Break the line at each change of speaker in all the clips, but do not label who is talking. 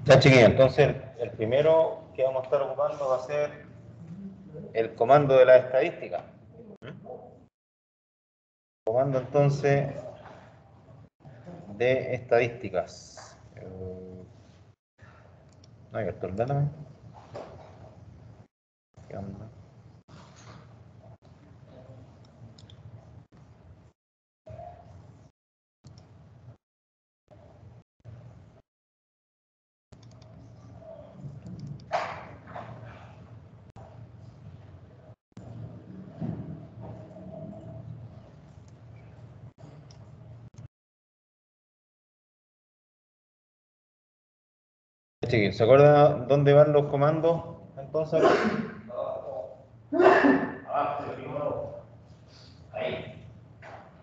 Ya, chiquillos, entonces el primero que vamos a estar ocupando va a ser el comando de la estadística. Comando entonces de estadísticas. No hay que ordenarme. ¿Qué onda? Chiquillos, ¿se acuerdan dónde van los comandos? Entonces, ahí.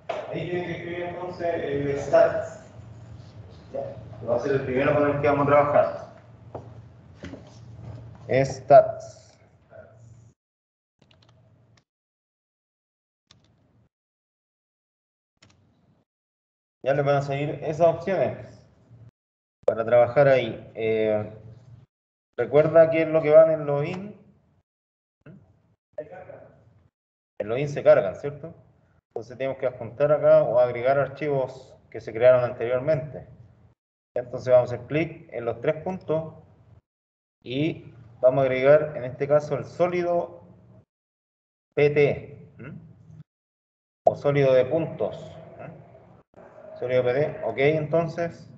Ahí tienen que escribir entonces el stats. ¿Ya? Va a ser el primero con el que vamos a trabajar. Stats. Ya les van a salir esas opciones para trabajar ahí. Recuerda qué es lo que van en login. En login se cargan, ¿cierto? Entonces tenemos que adjuntar acá o agregar archivos que se crearon anteriormente. Entonces vamos a hacer clic en los tres puntos y vamos a agregar en este caso el sólido PT o sólido de puntos. Sólido PT, ok, entonces.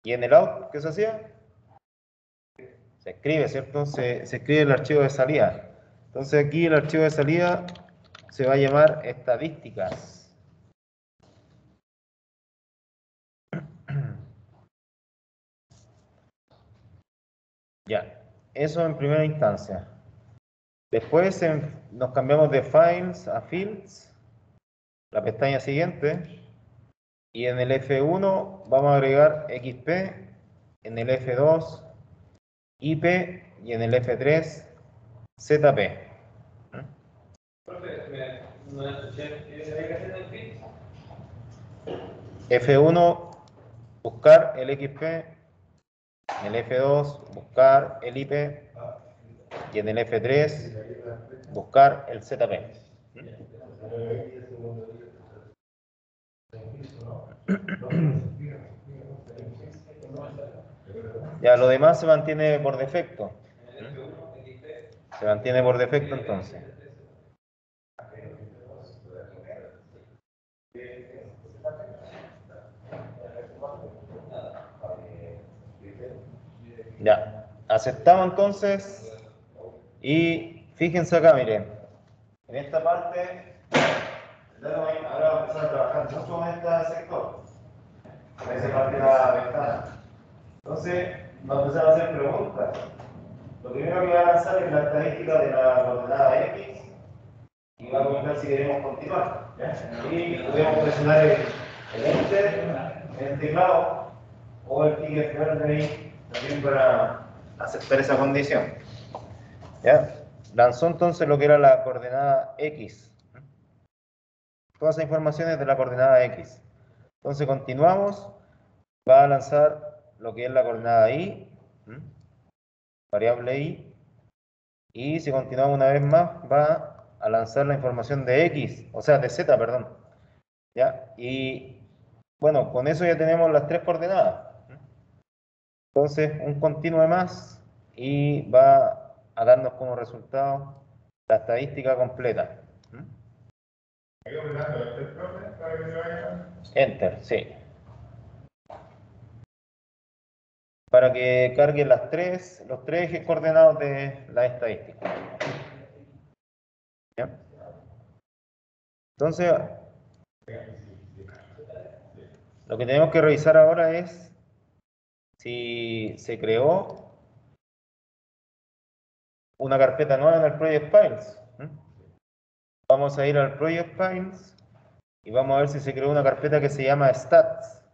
Y en el out, ¿qué se hacía? Se escribe, ¿cierto? Se escribe el archivo de salida. Entonces aquí el archivo de salida se va a llamar estadísticas. Ya, eso en primera instancia. Después nos cambiamos de files a fields, la pestaña siguiente, y en el F1 vamos a agregar XP, en el F2 IP y en el F3 ZP. F1 buscar el XP, en el F2 buscar el IP y en el F3 buscar el ZP. Ya, lo demás se mantiene por defecto. Se mantiene por defecto entonces. Ya, aceptamos entonces y fíjense acá, miren, en esta parte ahora vamos a empezar a trabajar mucho en este sector, en esa parte de la ventana. Entonces, vamos a empezar a hacer preguntas. Lo primero que voy a lanzar es la estadística de la coordenada X y va a comentar si queremos continuar. ¿Ya? Y podemos presionar el Enter en el teclado o el ticket verde ahí también para aceptar esa condición. ¿Ya? Lanzó entonces lo que era la coordenada X. Todas esas informaciones de la coordenada X. Entonces continuamos. Va a lanzar lo que es la coordenada Y, variable Y. Y si continuamos una vez más, va a lanzar la información de X, o sea, de Z, perdón. ¿Ya? Y bueno, con eso ya tenemos las tres coordenadas. Entonces, un continuo más y va a darnos como resultado la estadística completa. Enter, sí. Para que cargue los tres ejes coordenados de la estadística. ¿Ya? Entonces, lo que tenemos que revisar ahora es si se creó una carpeta nueva en el Project Files. Vamos a ir al Project Files y vamos a ver si se creó una carpeta que se llama Stats.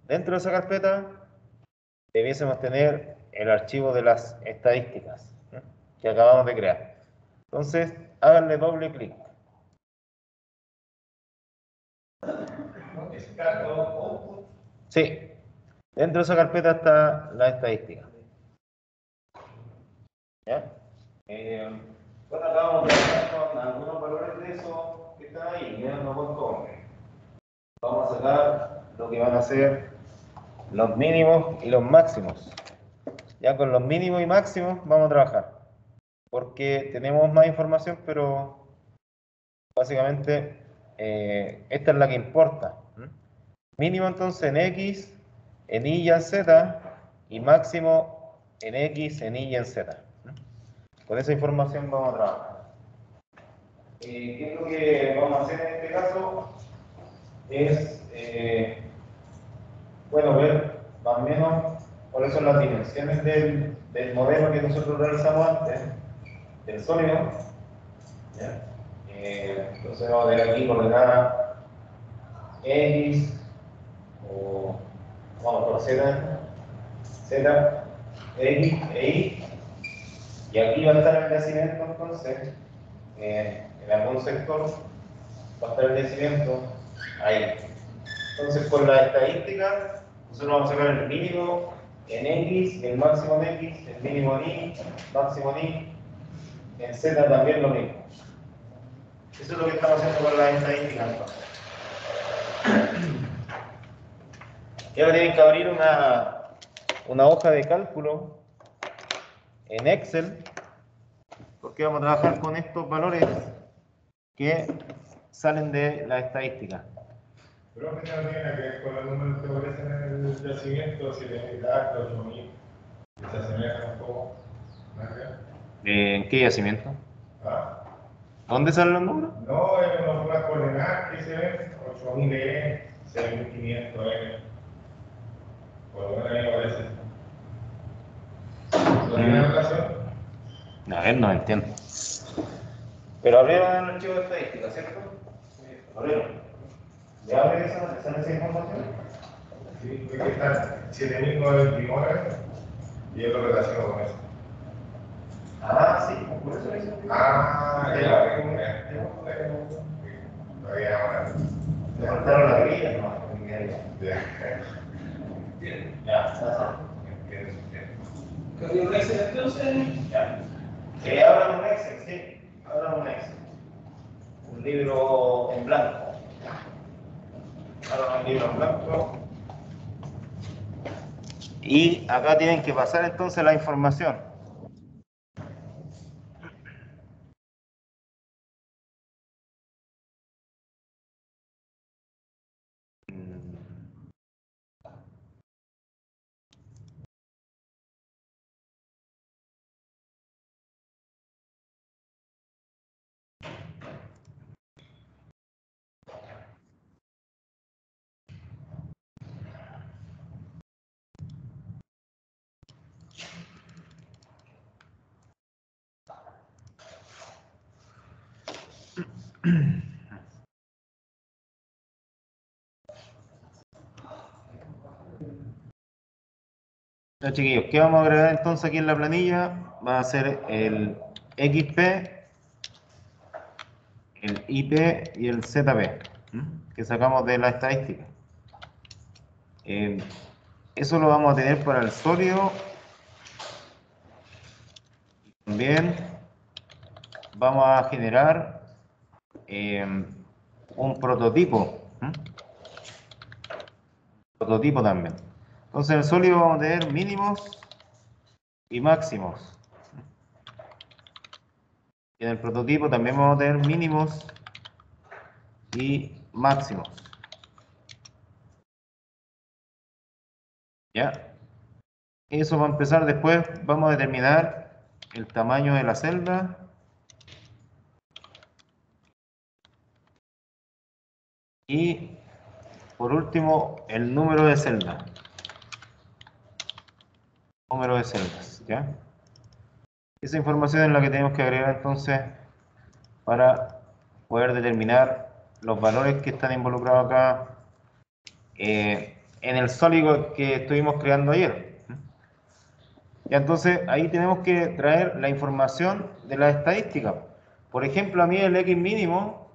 Dentro de esa carpeta debiésemos tener el archivo de las estadísticas que acabamos de crear. Entonces, háganle doble clic. Sí, Dentro de esa carpeta está la estadística. ¿Ya? Bueno, acá vamos a trabajar con algunos valores de esos que están ahí, ya no con todo. Vamos a sacar lo que van a ser los mínimos y los máximos. Ya con los mínimos y máximos vamos a trabajar, porque tenemos más información, pero básicamente esta es la que importa. Mínimo entonces en X, en Y y en Z, y máximo en X, en Y y en Z. Con esa información vamos a trabajar. ¿Qué es lo que vamos a hacer en este caso? Es, bueno, ver más o menos cuáles son las dimensiones del modelo que nosotros realizamos antes, del sólido. ¿Ya? Entonces vamos a tener aquí coordenada X, o vamos por Z, Z, X e Y, y aquí va a estar el yacimiento entonces, en algún sector va a estar el yacimiento ahí. Entonces con la estadística nosotros vamos a sacar el mínimo en X, el máximo en X, el mínimo en Y, máximo en Y, en Z también lo mismo. Eso es lo que estamos haciendo con las estadísticas entonces. Y ahora tienen que abrir una hoja de cálculo en Excel, porque vamos a trabajar con estos valores que salen de la estadística.
Pero que no tiene que ver con los números que aparecen en el yacimiento, 7.000 actos, 8.000, que se asemejan un poco.
¿En qué yacimiento?
¿Ah?
¿Dónde salen los números?
No, es unas coordenadas que se ven, 8.000 E, 6.500 E. Por lo menos ahí aparece. ¿No tiene relación?
A ver, no entiendo. Pero abrieron el archivo de estadística, ¿cierto? Sí. Abrieron. ¿Ya abre esa información?
Sí, porque están 7.929 y yo lo relaciono con eso.
Ah, sí, por eso hizo.
Ah, ya, todavía
Me faltaron la grilla, ¿no?
Ya.
Ya,
¿Código Excel entonces?
ya. Hablan un Excel, sí. Hablan un Excel. Un libro en blanco. Hablan un libro en blanco. Y acá tienen que pasar entonces la información. Ya, chiquillos, ¿qué vamos a agregar entonces aquí en la planilla? Va a ser el XP, el IP y el ZP, que sacamos de la estadística. Eso lo vamos a tener para el sólido. También vamos a generar un prototipo. Prototipo también. Entonces en el sólido vamos a tener mínimos y máximos. Y en el prototipo también vamos a tener mínimos y máximos. ¿Ya? Eso va a empezar después. Vamos a determinar el tamaño de la celda. Y por último, el número de celdas. Número de celdas, ¿ya? Esa información es la que tenemos que agregar entonces para poder determinar los valores que están involucrados acá en el sólido que estuvimos creando ayer. Y entonces ahí tenemos que traer la información de la estadística. Por ejemplo, a mí el X mínimo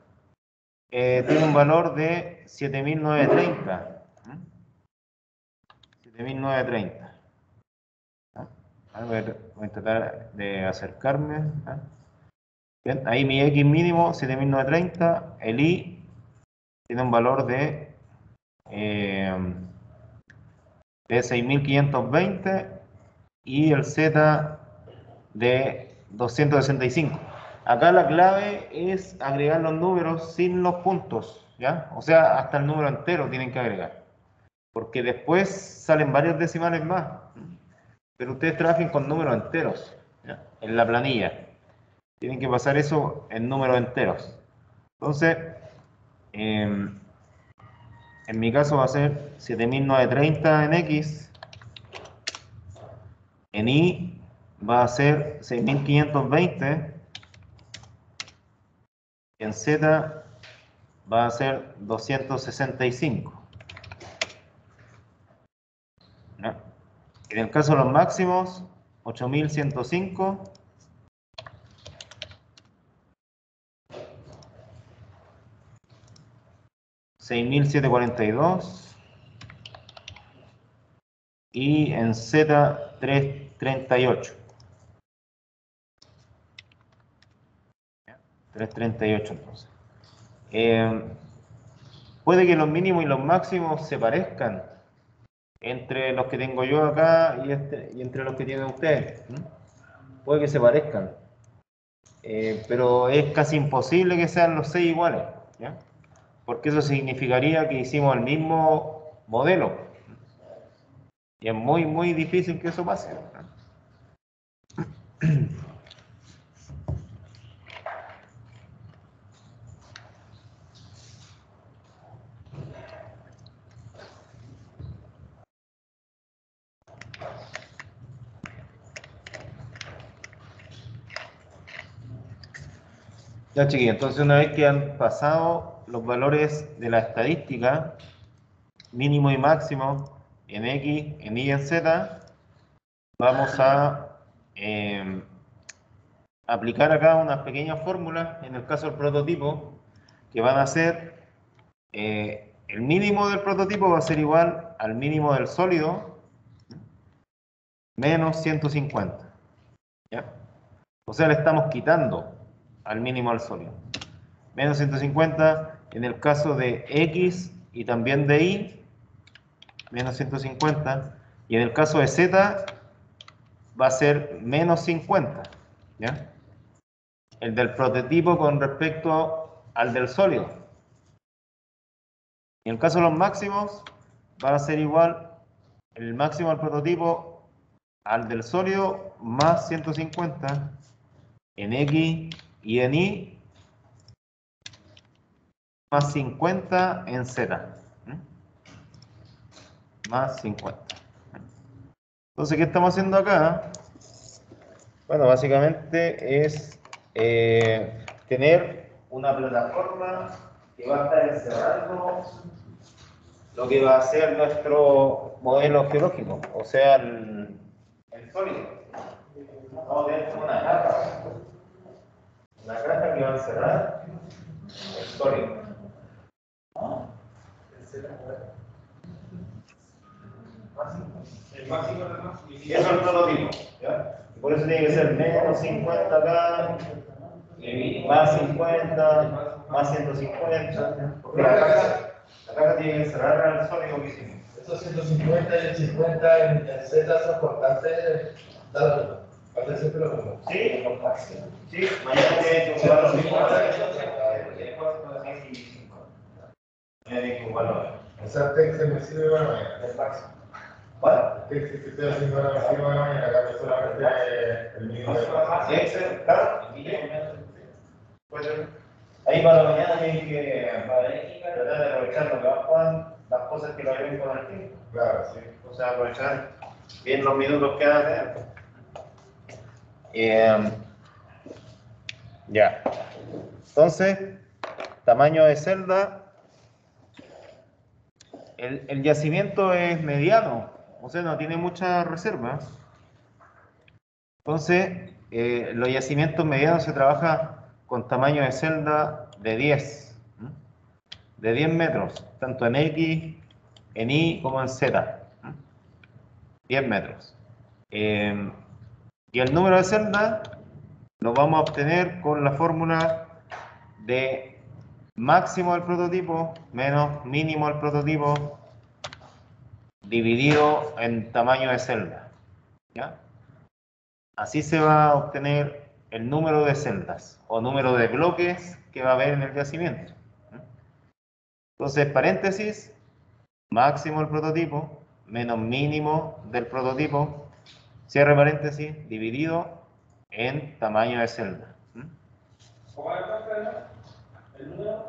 tiene un valor de 7.930. 7.930. A ver, voy a tratar de acercarme. Bien, ahí mi X mínimo, 7.930. El Y tiene un valor de 6.520 y el Z de 265. Acá la clave es agregar los números sin los puntos, ¿ya? O sea, hasta el número entero tienen que agregar, porque después salen varios decimales más, pero ustedes trabajen con números enteros, ¿ya? En la planilla tienen que pasar eso en números enteros. Entonces, en mi caso va a ser 7.930 en X, en Y va a ser 6.520, en Z va a ser 265. ¿No? En el caso de los máximos, 8.105, 6.742 y en Z 338. 338 entonces. Puede que los mínimos y los máximos se parezcan entre los que tengo yo acá y entre los que tienen ustedes. Puede que se parezcan, pero es casi imposible que sean los 6 iguales, ¿ya? Porque eso significaría que hicimos el mismo modelo. Y es muy, muy difícil que eso pase, ¿no? Ya, chiquillos, entonces una vez que han pasado los valores de la estadística, mínimo y máximo en X, en Y y en Z, vamos a aplicar acá unas pequeñas fórmulas, en el caso del prototipo, que van a ser, el mínimo del prototipo va a ser igual al mínimo del sólido, menos 150. ¿Ya? O sea, le estamos quitando al mínimo del sólido. Menos 150 en el caso de X y también de Y, menos 150. Y en el caso de Z va a ser menos 50. ¿Ya? El del prototipo con respecto al del sólido. En el caso de los máximos, va a ser igual el máximo del prototipo al del sólido más 150 en X y en Y más 50 en Z. Más 50. Entonces, ¿qué estamos haciendo acá? Bueno, básicamente es tener una plataforma que va a estar encerrando lo que va a ser nuestro modelo geológico, o sea, el sólido. Vamos a tener una caja que va a encerrar el sólido.
El máximo de más.
Y eso es el prototipo, ¿ya? Y por eso tiene que ser menos 50 acá, más 50, más 150, porque la caja tiene que cerrar el sólido que hicimos.
Esos 150 y el 50 en Z son constantes, dado, parte siempre lo mismo.
Sí, sí, mañana tiene que jugar los mismos. Mañana tiene que jugar
O sea, el se me sirve para mañana.
el máximo. ¿Vale?
El que estoy haciendo ahora me sirve para mañana, acá solamente el mínimo de
Excel, claro. Ahí para la mañana tienen que tratar de aprovechar lo que va Juan, las cosas que lo ven con el tiempo.
Claro, sí.
O sea, aprovechar bien los minutos que van a tener. Ya. Entonces, tamaño de celda. El yacimiento es mediano, o sea, no tiene muchas reservas. Entonces, los yacimientos medianos se trabaja con tamaño de celda de 10, de 10 metros, tanto en X, en Y como en Z. 10 metros. Y el número de celdas lo vamos a obtener con la fórmula de máximo del prototipo menos mínimo del prototipo dividido en tamaño de celda. ¿Ya? Así se va a obtener el número de celdas o número de bloques que va a haber en el yacimiento. Entonces, paréntesis, máximo del prototipo menos mínimo del prototipo, cierre paréntesis, dividido en tamaño de celda.
¿El número?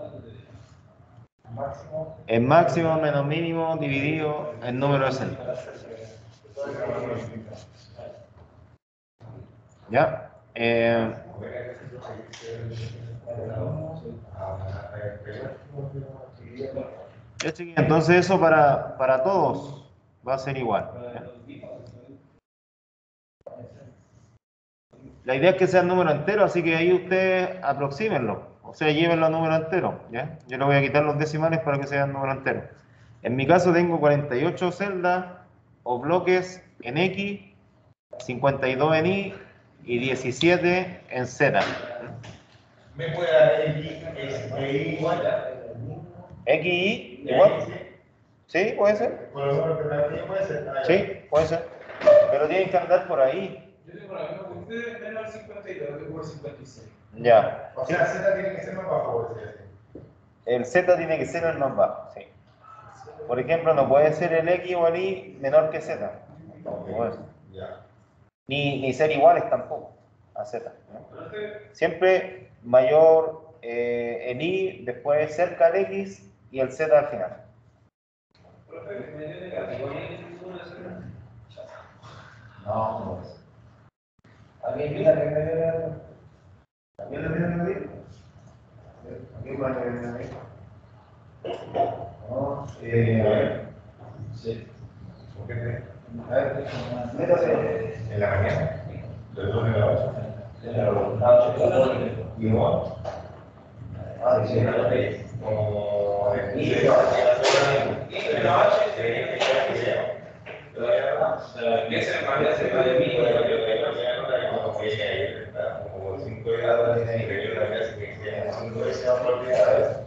Máximo.
El máximo menos mínimo dividido en número de celdas. ¿Ya? Entonces eso para todos va a ser igual. ¿Ya? La idea es que sea el número entero, así que ahí ustedes aproxímenlo. O sea, llévenlo a número entero. ¿Ya? Yo le voy a quitar los decimales para que sea el número entero. En mi caso tengo 48 celdas o bloques en X, 52 en Y y 17 en Z.
¿Me puede dar X igual?
¿XY igual? Sí, puede ser.
¿Por lo alternativo puede ser?
Sí, puede ser. Pero tienen que andar por ahí.
Yo tengo la misma que ustedes, menos el 52, yo tengo el 56.
Ya.
O sea, Z tiene que ser más bajo, por decir así.
El Z tiene que ser el más bajo, sí. Por ejemplo, no puede ser el X o el Y menor que Z. No puede ser.
Ya.
Ni ser iguales tampoco a Z. ¿No? Siempre mayor el Y, después cerca el X y el Z al final. No, no es.
¿Alguien piensa que me debe?
¿También lo tienen que medir? ¿También van a medir?
No,
sí. ¿Por qué?
A ver, métase.
En la mañana. ¿De 2 de la 8?
De la 8.
¿Y no?
Ah, sí, no, sí.
Como de
Y
de la noche,
Ese se va de mí.
como 5 grados de la casa que quedan 5 veces oportunidades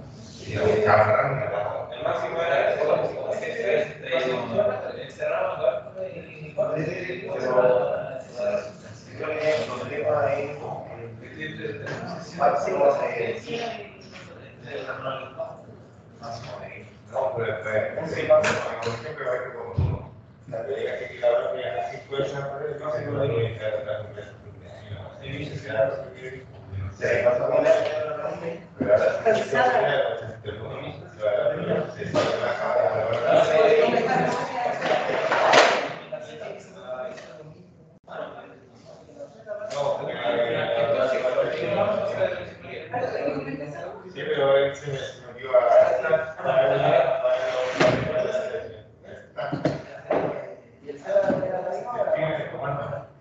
y lo buscaban.
El máximo era encerrado
No, pero siempre va a ir como uno. La teoría que queda que ya 5 veces no se puede entrar a sí, pero él se metió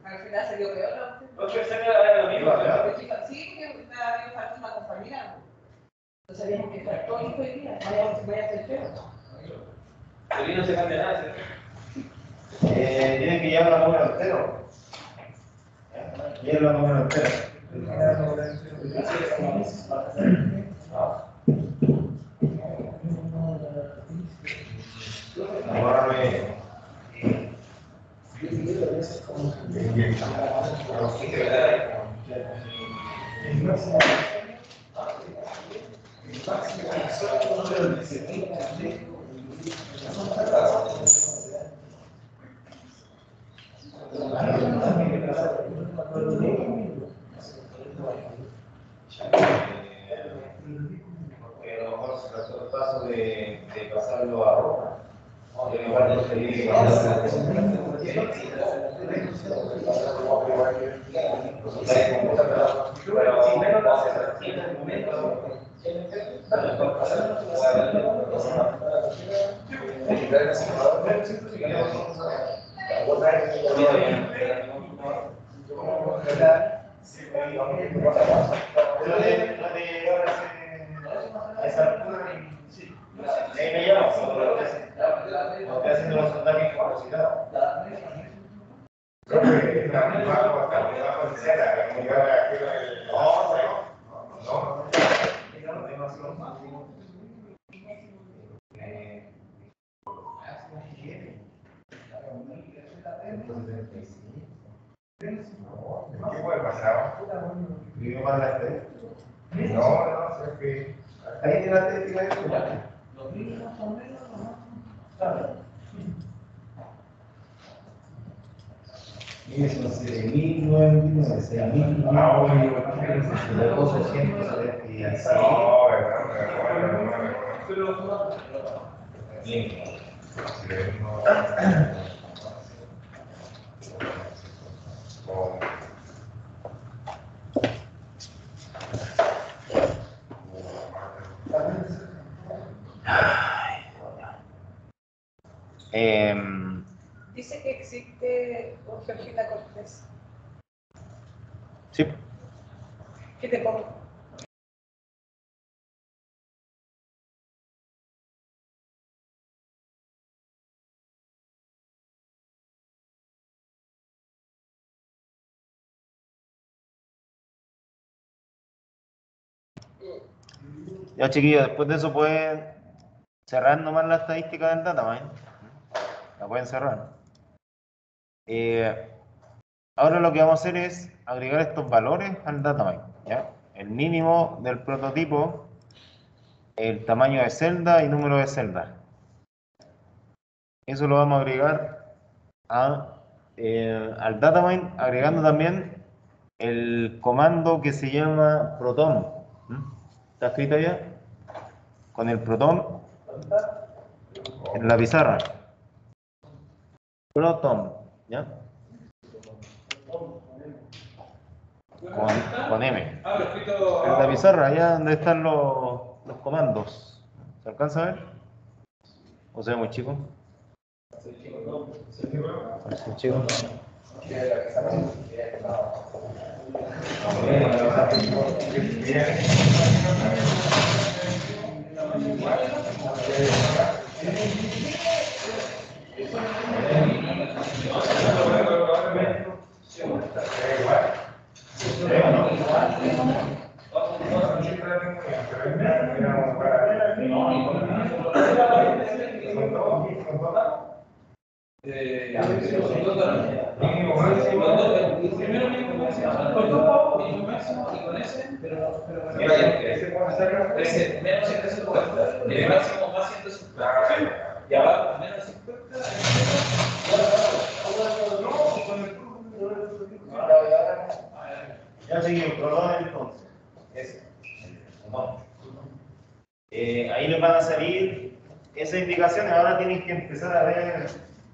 Al final se dio peor, ¿no?
Ocho era lo mismo, ¿verdad?
Sí, porque había falta una compañera. No sabíamos que estar todo listo hoy día. Vaya a ser peor.
El vino se cambia nada,
Tienen que llevar la número entero. Lleven la número entero. Porque a lo mejor se trató el paso de pasarlo a ropa. De lugar de seguir a esa altura y ahí me llamo, porque haciendo los ataques con velocidad.
¿Qué puede pasar?
¿Vive más la este?
No, es que
Ahí tiene la estética de esto.
Los mínimos son menos, ¿no?
Y eso, 6.999, 6.999, luego 676.
no, ¿verdad?
Dice que existe Georgina Cortés.
Sí.
¿Qué te pongo?
Ya chiquillos, después de eso pueden cerrar nomás la estadística del datamine. La pueden cerrar. Ahora lo que vamos a hacer es agregar estos valores al datamine, ¿ya? El mínimo del prototipo, el tamaño de celda y número de celdas. Eso lo vamos a agregar al datamine, agregando también el comando que se llama proton. ¿Está escrito ya? Con el proton en la pizarra. Proton, ¿ya? Con M.
Ah, lo escrito.
En la pizarra, allá donde están los comandos. ¿Se alcanza a ver? ¿O se ve muy chico? ¿Se chico?
Y abajo, menos 50.
Ya seguimos, proton entonces. Ese. Proton. Ahí les van a salir esas indicaciones. Ahora tienen que empezar a ver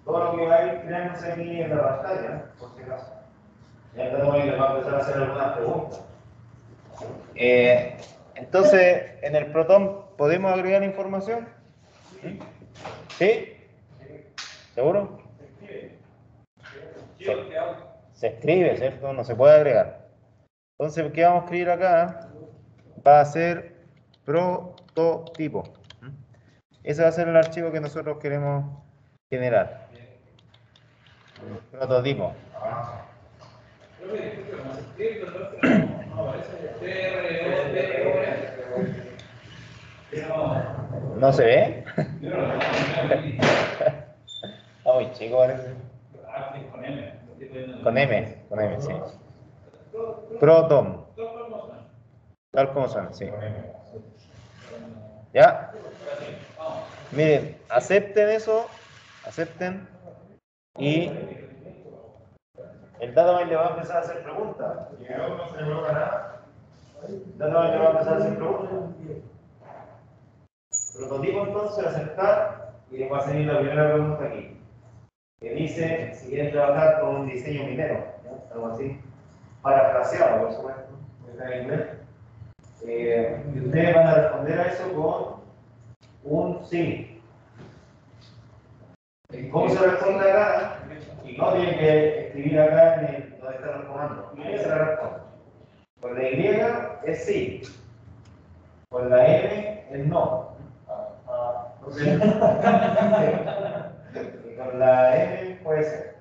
todo lo que va a ir creándose aquí en la pantalla, por si acaso. Ya les va a empezar a hacer algunas preguntas. Entonces, en el proton, ¿podemos agregar información? ¿Sí? ¿Seguro? Se escribe, ¿cierto? No se puede agregar. Entonces, ¿qué vamos a escribir acá? Va a ser prototipo. Ese va a ser el archivo que nosotros queremos generar. Prototipo. ¿No se ve? Muy chico parece. Con M, sí. Proton. Tal como suena, sí. ¿Ya? Miren, acepten eso, acepten, y el datamine le va a empezar a hacer preguntas. El datamine le va a empezar a hacer preguntas. Prototipo entonces, aceptar, y le va a salir la primera pregunta aquí, que dice si quieren trabajar con un diseño minero, ¿no? Algo así, parafraseado, por supuesto, está en inglés. Y ustedes van a responder a eso con un sí. ¿Cómo se responde acá? No tienen que escribir acá donde están los comandos. Ahí se la responde. Con la Y es sí. Con la M es no. Y con la M puede ser.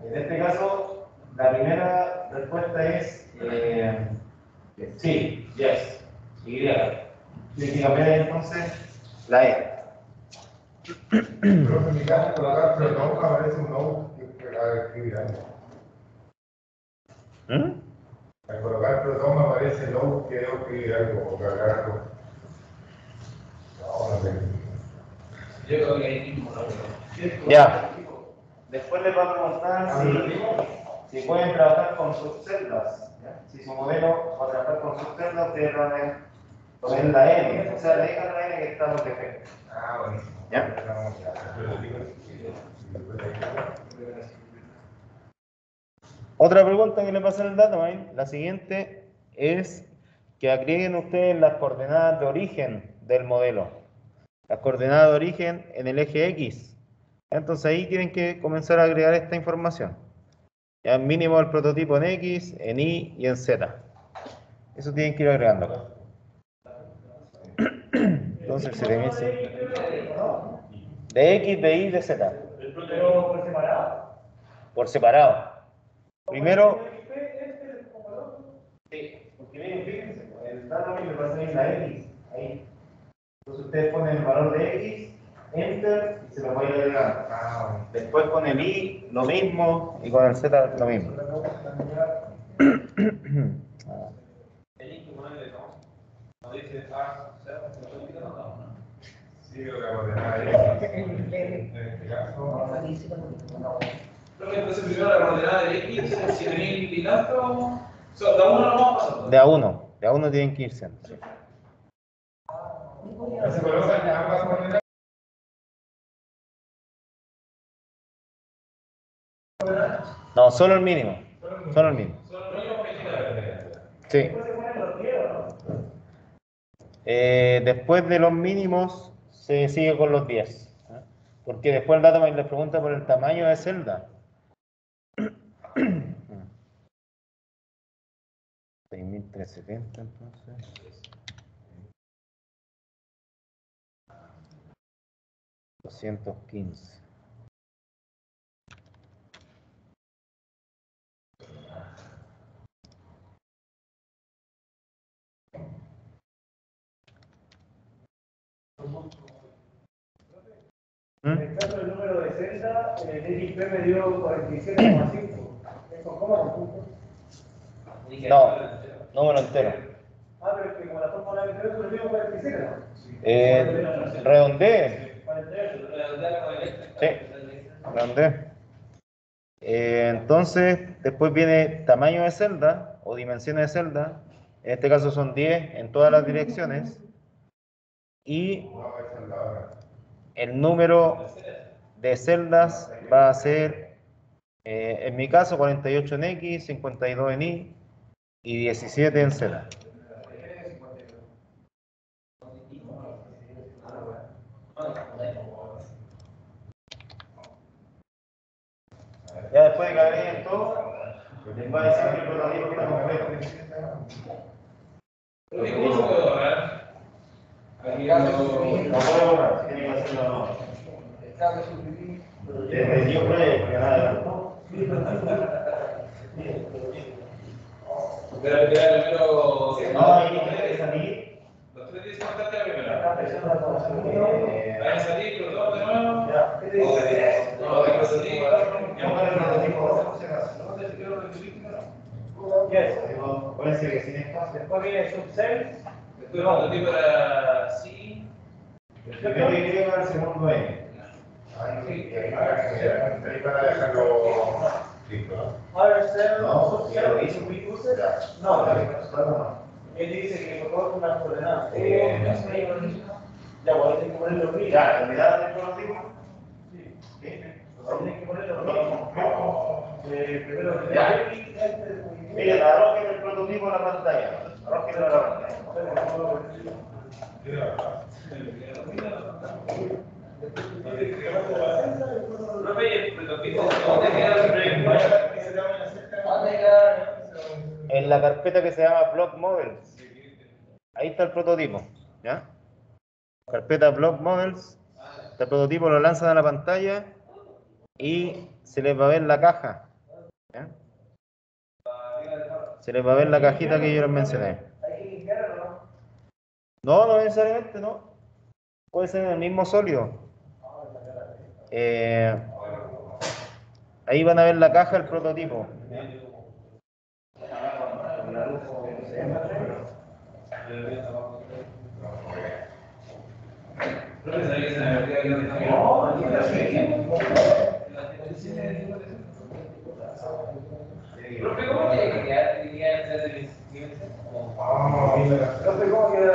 En este caso, La primera respuesta es sí, yes, Y. Tiene que cambiar entonces la E.
Pero en mi caso, colocar Proton aparece un node que va a escribir algo. Al colocar Proton aparece el node que debo escribir algo o cargar algo. No, no sé.
Yo creo que ahí mismo, ¿no?
Ya. Después les va a preguntar si pueden trabajar con subceldas. ¿Ya? Si su modelo va a trabajar con subceldas, ustedes van a poner la N, o sea, le dejan la N que está por defecto.
Ah, buenísimo.
¿Ya? Otra pregunta que le pasa en el datamine, la siguiente es que agreguen ustedes las coordenadas de origen del modelo. Las coordenadas de origen en el eje X. Entonces ahí tienen que comenzar a agregar esta información. Ya mínimo el prototipo en X, en Y y en Z. Eso tienen que ir agregando acá. Entonces el 7000 de X, de Y, de Z.
Pero por separado.
Por separado. Primero. Sí, porque miren, fíjense, el datamine le va a salir la X. Ahí. Entonces ustedes ponen el valor de X, Enter y se lo va a ir agregando. Después con el Y lo mismo y con el Z lo mismo.
Sí, creo que la coordenada en este caso.
Creo que entonces primero la coordenada de X, 7000 y tanto. So, da uno nomás pasando.
De a uno tienen que irse. Sí.
Se colocan ambas coordenadas.
No, solo el mínimo. Solo el mínimo.
Solo lo mismo que tiene.
Sí.
Después se ponen los 10, ¿o no?
Después de los mínimos se sigue con los 10. ¿Eh? Porque después el datamine les pregunta por el tamaño de celda. 6370 entonces. 215.
En el caso del número de celda, el XP me dio 47,5. ¿Eso cómo computo?
No, número entero.
Ah, pero es que como la fórmula de entero, lo digo 47, ¿no?
Redondee.
48.
Sí, redondee. Entonces, después viene tamaño de celda o dimensiones de celda. En este caso son 10 en todas las direcciones. Y el número de celdas va a ser, en mi caso, 48 en X, 52 en Y y 17 en Z. Ya después de que agreguen todo, les va a decir que el prototipo está completo.
Pero ninguno puede borrar.
No puedo borrar, tiene que hacerlo. Desde yo creo que nada.
Pero primero.
No, hay que salir.
Los 3 días son la primera. Hay que salir, los dos de nuevo.
Ya.
No, hay que salir.
Ya para el prototipo. Yes, acuérdense que sin espacio.
Después viene subcell.
Después el prototipo era sí.
El primero que llega al segundo N.
Ahí para dejarlo listo, ¿no?
Ahora cell,
No, ya lo hizo.
No, no. Él dice que por favor unas coordenadas. Ya, bueno, hay que poner los mil.
Ya, ¿terminaron el prototipo?
Sí.
Sí.
Tienen que poner los mil. Primero,
Ya. Miren, arrojen el prototipo a la pantalla. Arrojen a la pantalla. En la carpeta que se llama Block Models. Ahí está el prototipo. ¿Ya? Carpeta Block Models. El prototipo lo lanzan a la pantalla y se les va a ver la caja. ¿Ya? Se les va a ver la cajita que yo les mencioné.
¿Hay que limpiar o no?
No, no necesariamente, no. Puede ser en el mismo sólido. Ahí van a ver la caja, el prototipo.
Profe, ¿cómo tiene que quedar? ¿Diría el 3 de
Profe, ¿cómo queda?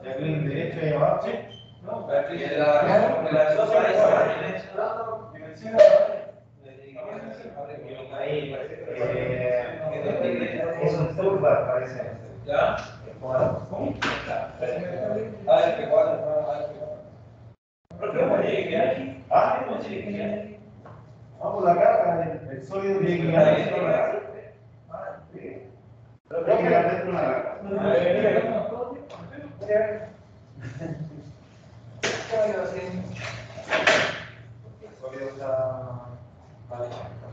Jacqueline, derecho y abajo.
Ahí, es un turbar, parece.
¿Ya?
Ah, vamos la caja, el sólido tiene que quedar dentro de la caja. Tiene que quedar dentro de la caja. El sólido está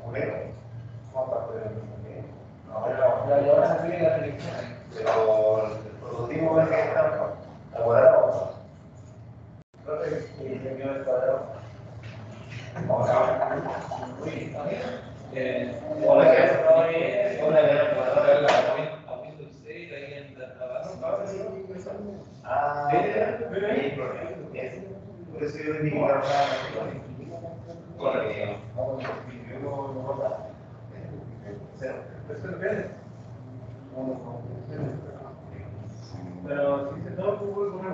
purero. ¿Cómo está purero? Pero el prototipo es que está elaborado. Ah, por eso yo le digo
Pero si se todo puede poner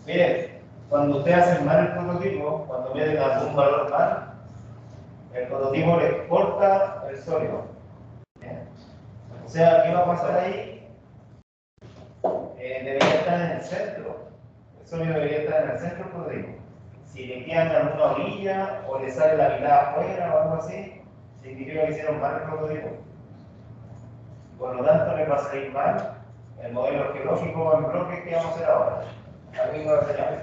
miren, cuando ustedes hacen mal el prototipo, cuando miden algún valor mal, el prototipo le corta el sólido. ¿Bien? O sea, ¿qué va a pasar ahí? Debería estar en el centro. El sólido debería estar en el centro del prototipo. Si le quedan alguna orilla o le sale la mitad afuera o algo así, significa que hicieron mal el prototipo. Por lo tanto, le va a salir mal el modelo arqueológico en bloques que vamos a hacer ahora. ¿Alguien lo hace ya?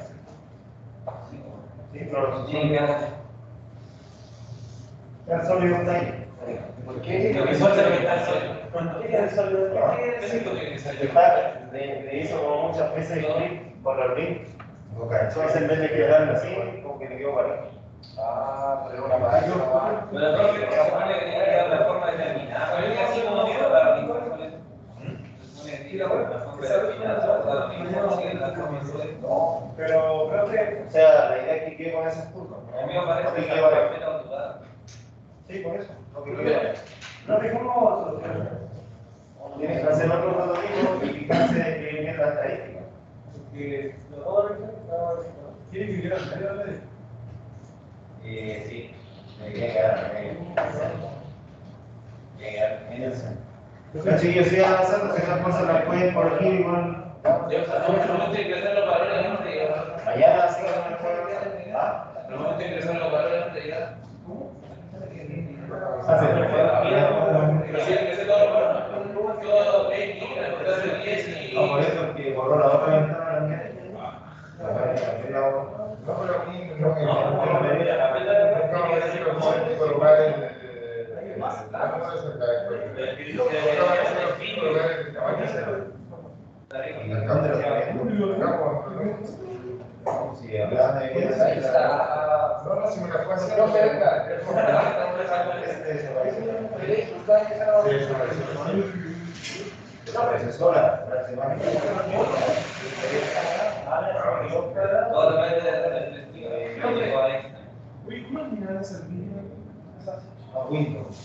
Sí, pero el sólido está ahí.
¿Por qué?
Lo que suelta que está el sólido.
¿Qué es el sólido? ¿Qué es el sólido?
Le hizo como muchas veces el clip con los links. Entonces, en vez de quedarlo así, como que le quedó parejo.
Ah, pero una maravilla.
Pero el profe se supone que tiene que dar la forma determinada. Pero es así como digo, la se supone que tiene que dar la forma determinada.
No, pero creo que.
O sea, la idea es que quede con esas curvas.
A mí me parece que
quede
está
parejo.
perfecta ondulada.
Sí, por eso. Lo que quede.
No, ¿cómo solucionar?
Tienes que hacer otro prototipo y fijarse de que viene la estadística.
Porque los dos tiene que quedar en medio de la ley.
Sí, debería quedar en el centro. Pero si yo sigo avanzando, esas cosas las pueden corregir igual.
No tiene que ser los valores antes de llegar.
Mañana sí que me pueden. ¿Ah?
No tiene que ser los valores antes de llegar. Pero tiene que ser todos los valores. Todo X, entonces 10 y.
No, por eso es que borró la otra ventana también. ¿Dónde lo si hablas de
No, si me la fue a hacer, no,
desaparece sola, la semana que
Todo depende del investigador.
a Windows.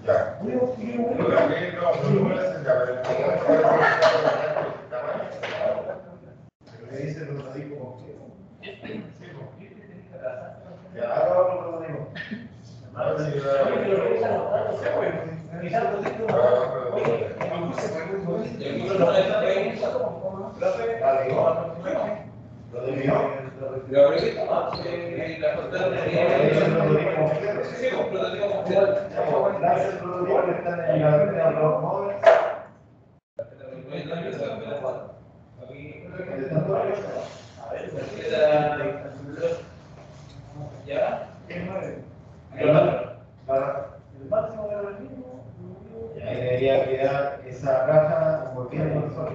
ya.
¿Qué dice el prototipo? Ya, haga otro prototipo.
Oye, que lo revisan los datos, no sé, güey. Quizás lo tengo. Oye,
Lo de mío.
La frontera de sí, con prototipo completo.
Gracias, productor, que están en la avenida de los móviles.
¿Ya?
El máximo era el mismo.
Y ahí debería quedar esa caja envolviendo el sol.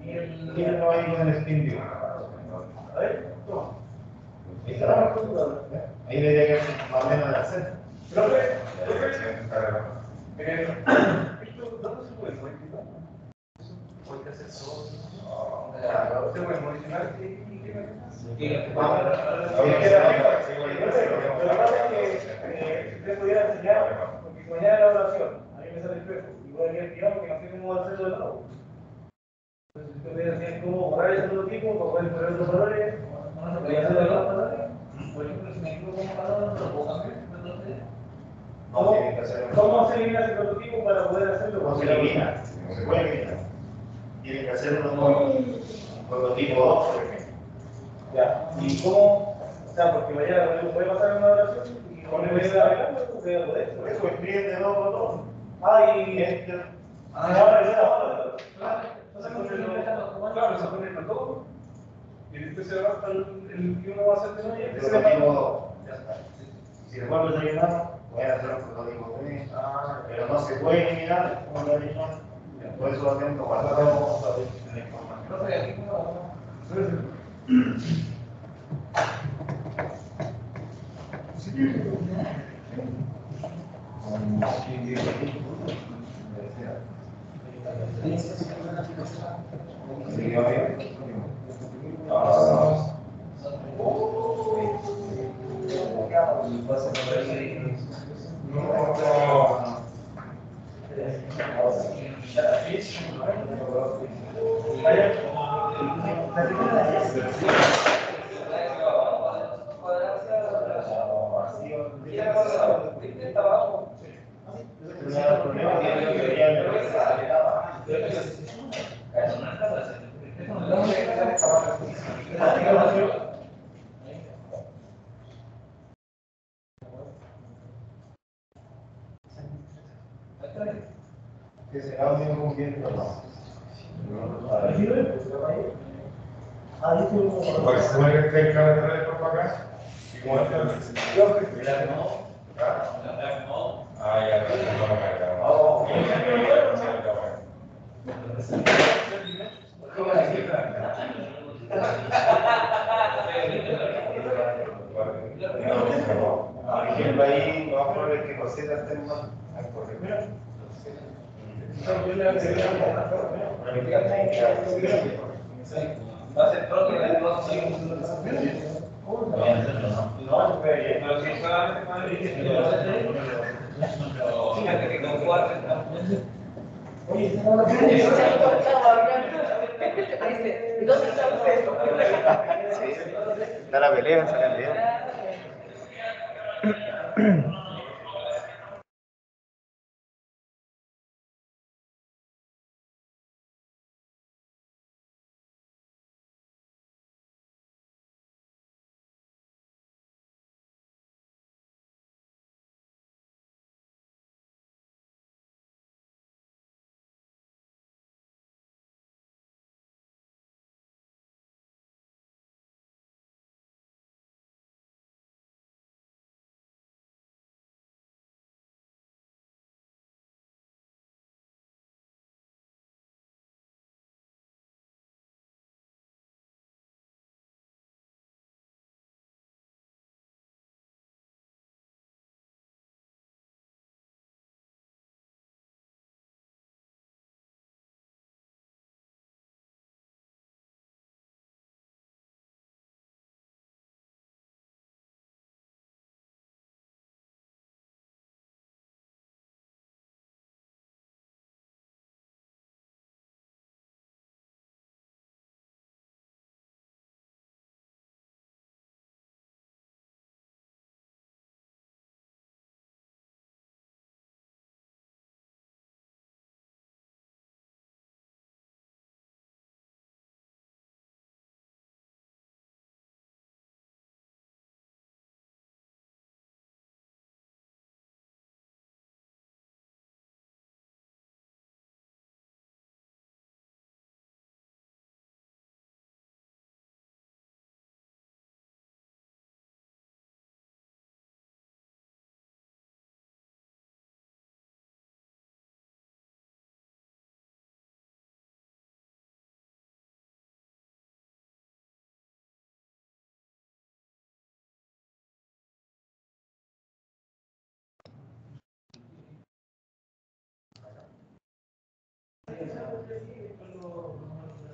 Y el.
¿Quién no hay con el spin view?
A ver, toma.
Ahí está. Ahí debería quedar más o menos en el centro.
Profe, ¿esto dónde se puede modificar? ¿Puede hacer socio? ¿Se puede modificar? Lo que pasa es que si usted pudiera enseñar, porque si mañana la evaluación, a mí me sale el espejo, y voy a ir tirado porque no sé cómo hacerlo de nuevo. Entonces, si usted pudiera enseñar cómo borrar ese prototipo, para poder poner otros valores, no se podía hacer de nuevo valores. Por ejemplo, si me equivoco como valor, no lo puedo cambiar, entonces. ¿Cómo se elimina ese prototipo para poder hacerlo?
No se elimina, no se puede eliminar. Tienen que hacer un prototipo 2, por ejemplo.
Ya, ¿y cómo? O sea, porque mañana puede pasar una oración y con el medio de la vela, pues voy a poder.
Por eso escriben de dos botones.
Ah, y.
Enter.
Ahora ya, ahora. Claro, se pone el todo. Y después se va el que uno va a hacer de nuevo y
El
este se va
prototipo 2, ya está. Si le vuelves a llenar, voy a hacer un prototipo 3. Pero no se puede eliminar como lo he dicho. Por eso lo tengo guardado en la información. Que será un inconveniente o no.
¿Cuál se puede que el carretera de por acá? ¿Y cómo es el Ah, ya,
Por ejemplo, ahí lo más probable es que cosetas estén más al correr.
Va a ser pronto que no se pero si solamente Madrid, fíjate que con 4 estamos.
¿Dónde está usted?
Está la pelea, se el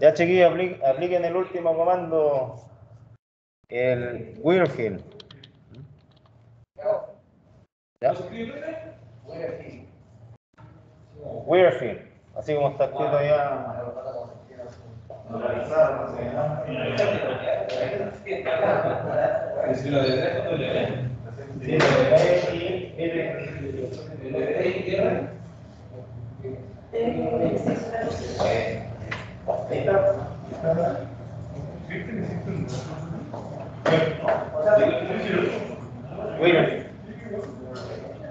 Ya chiquillos, apliquen el último comando, el Weirfield. ¿Ya? Weirfield, así como está escrito ya.
Si lo de tres, ¿cuánto le ven?
Weirfield.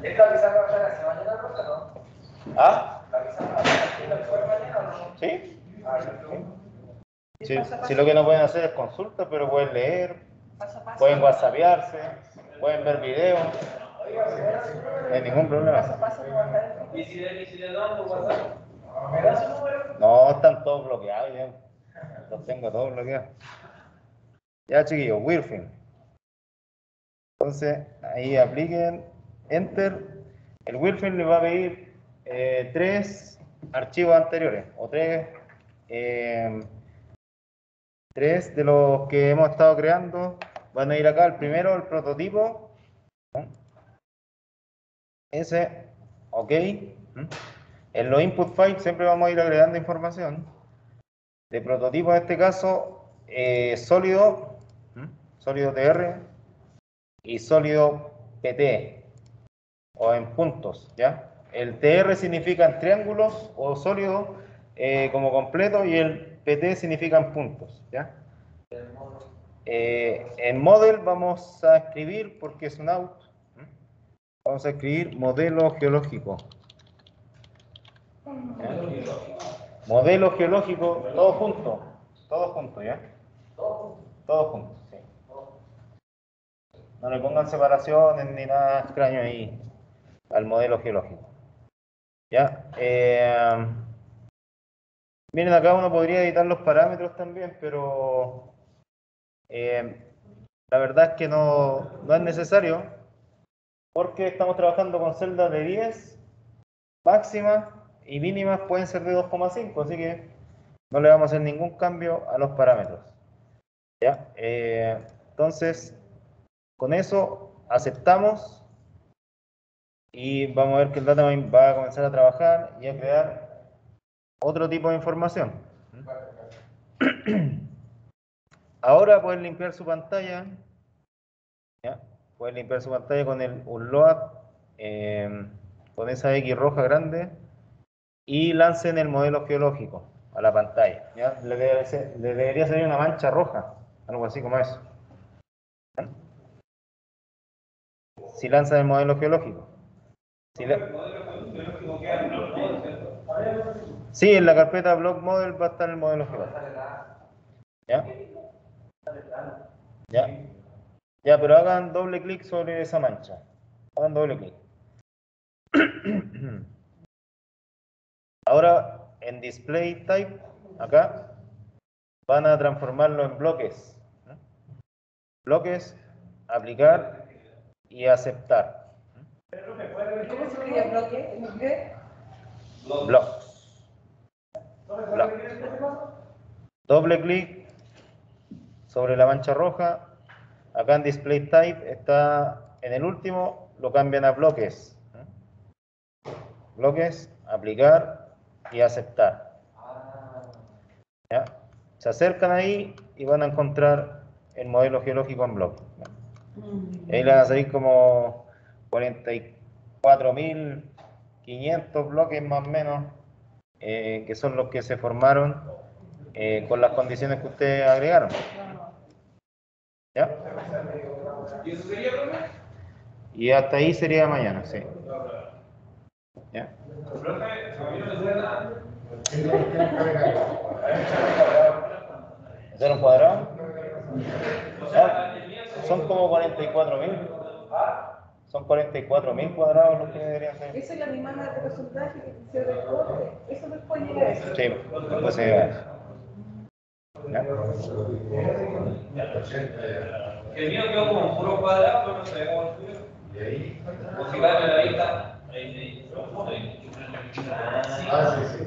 ¿Esta pizarra va a ser hacia mañana, Rosa, no?
¿Ah?
¿La pizarra va a ser mañana o no?
¿Sí?
Ah,
Sí, si lo que no pueden hacer es consulta, pero pueden leer,
paso a paso.
pueden whatsappearse, pueden ver videos, no hay ningún problema.
Paso a paso, no va a estar.
¿Y si le damos por WhatsApp?
¿Me das su número?
No, están todos bloqueados ya. Los tengo todos bloqueados. Ya chiquillos, Weirfield. Entonces, ahí apliquen Enter. El Weirfield le va a pedir 3 archivos anteriores, o 3 de los que hemos estado creando. Van a ir acá, el primero, el prototipo. Ese, ok. En los input files siempre vamos a ir agregando información. De prototipo en este caso, sólido, sólido TR y sólido PT, o en puntos, ¿ya? El TR significa en triángulos o sólido como completo, y el PT significa en puntos, ¿ya? En model vamos a escribir, porque es un out, vamos a escribir modelo geológico. ¿Ya? Modelo geológico, todo junto, ¿ya? Todo junto, sí. No le pongan separaciones ni nada extraño ahí al modelo geológico. ¿Ya? Miren, acá uno podría editar los parámetros también, pero la verdad es que no es necesario, porque estamos trabajando con celdas de 10 máximas y mínimas pueden ser de 2,5, así que no le vamos a hacer ningún cambio a los parámetros. ¿Ya? Entonces, con eso aceptamos y vamos a ver que el datamine va a comenzar a trabajar y a crear otro tipo de información. Ahora pueden limpiar su pantalla, ¿ya? Pueden limpiar su pantalla con el unload, con esa X roja grande, y lancen el modelo geológico a la pantalla, ¿ya? Le debería salir una mancha roja, algo así como eso. ¿Ya? Si lanzan el modelo geológico. Sí, en la carpeta Block Model va a estar el modelo geológico. ¿Ya? ¿Ya? Ya, pero hagan doble clic sobre esa mancha. Hagan doble clic. Ahora, en Display Type, acá, van a transformarlo en bloques. Bloques, aplicar y aceptar.
¿Cómo se escribe bloque? ¿En inglés?
Blocks. Doble clic sobre la mancha roja. Acá en Display Type está en el último, lo cambian a bloques. Bloques, aplicar y aceptar. ¿Ya? Se acercan ahí y van a encontrar el modelo geológico en bloque. Y ahí le van a salir como 44.500 bloques más o menos, que son los que se formaron con las condiciones que ustedes agregaron. ¿Ya?
¿Y eso sería, profe?
Y hasta ahí sería mañana, sí. ¿Ya?
Profe, a mí no me suena.
¿Hacer un cuadrado? Son como 44.000. Son 44.000 cuadrados los que deberían ser.
Esa es la misma de porcentaje que se recorte. Eso después llega a eso.
Sí, después se llega a eso. ¿Ya?
El mío quedó como un puro cuadrado, pero no se ve como el tuyo. O si va en la vista. Ahí.
Ah, sí.